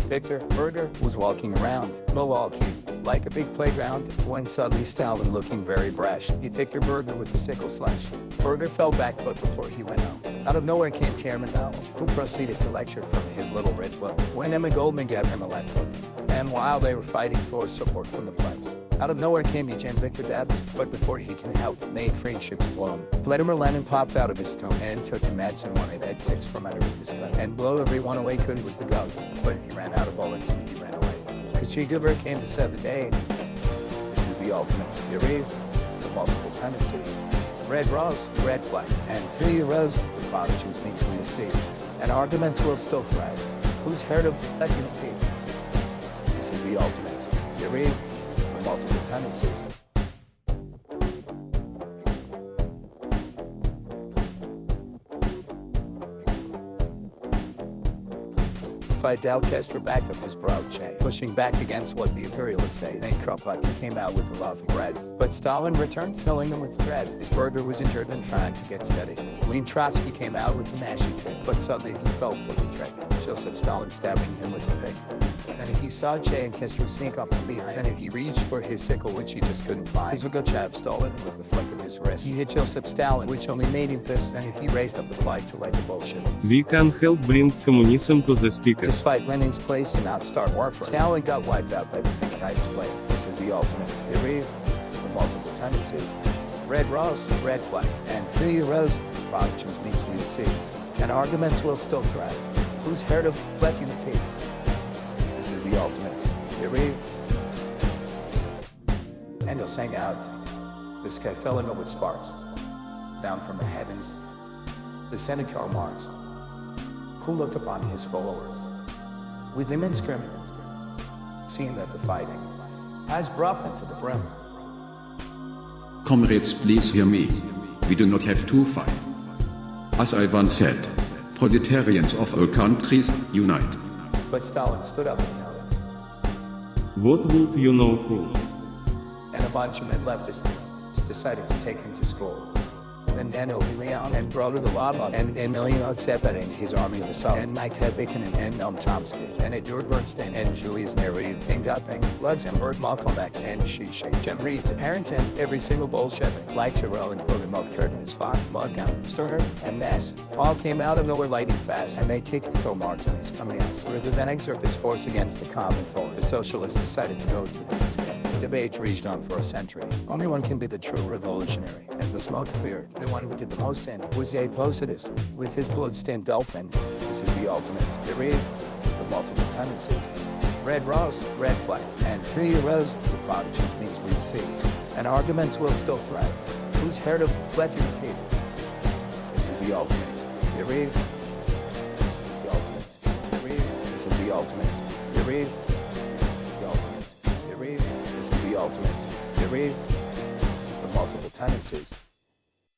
Victor Berger was walking around Milwaukee like a big playground when suddenly Stalin, looking very brash, hit Victor Berger with the sickle slash. Berger fell back, but before he went out of nowhere came Chairman Mao, who proceeded to lecture from his little red book when Emma Goldman gave him a left hook. And while they were fighting for support from the plebs, out of nowhere came Eugene Victor Debs, but before he can help, made friendships blown. Vladimir Lenin popped out of his tomb and took a Madsen 186 from underneath his gun and blow everyone away. Could was the gun, but he ran out of bullets and he ran away. Cause Che Guevara came to save the day. This is the ultimate theory of multiple tendencies. Red rose, red flag, and 3 rows, the prodigies between the seas. And arguments will still thrive. Who's heard of unity? This is the ultimate theory of multiple tendencies. Fidel Castro backed up his proud Che, pushing back against what the imperialists say. Then Kropotkin came out with a loaf of bread, but Stalin returned, filling them with bread. His Berger was injured and trying to get steady. Lenin Trotsky came out with a mashie tip, but suddenly he fell for the trick. Joseph Stalin stabbing him with a pick. Then he saw Che and Castro sneak up from behind, and he reached for his sickle, which he just couldn't find. Zhugachev stole it with a flick of his wrist. He hit Joseph Stalin, which only made him pissed, and he raised up the flag to light the Bolsheviks. We can help bring communism to the speaker. Despite Lenin's place to not start warfare, Stalin got wiped out by the big tides flame. This is the ultimate theory of multiple tendencies. Red rose, red flag, and 3 rows, the prodigies between the seas. And arguments will still thrive. Who's heard of left unity? This is the ultimate theory. And he'll sang out, the sky fell in with sparks. Down from the heavens, descended Karl Marx, who looked upon his followers with immense grim, seeing that the fighting has brought them to the brim. Comrades, please hear me. We do not have to fight. As I once said, proletarians of all countries, unite. But Stalin stood up and yelled. What would you know who? And a bunch of men leftists decided to take him to school. Then Daniel De Leon and Brother the Lava and Emilio Zapata and his army of the South and Mike Hebeken and Noam Chomsky and Edward Bernstein and Julius Nyerere, Deng Xiaoping, Luxembourg, Malcolm X and Xi Jim Reed, Harrington, every single Bolshevik, like Sorrell and Kogan, Curtin, Spock, Mudgum, Sterner, and Ness, all came out of nowhere lightning fast, and they kicked Karl Marx and his communists. Rather than exert this force against the common foe, the socialists decided to go to debate raged on for a century. Only one can be the true revolutionary. As the smoke cleared, the one who did the most sin was J. Posidus, with his blood-stained dolphin. This is the ultimate theory of multiple tendencies. Red rose, red flag, and 3 rows, the prodigies means we seas. And arguments will still thrive. Who's heard of left unity? This is the ultimate theory. The ultimate theory. This is the ultimate theory. This is the ultimate theory of multiple tendencies.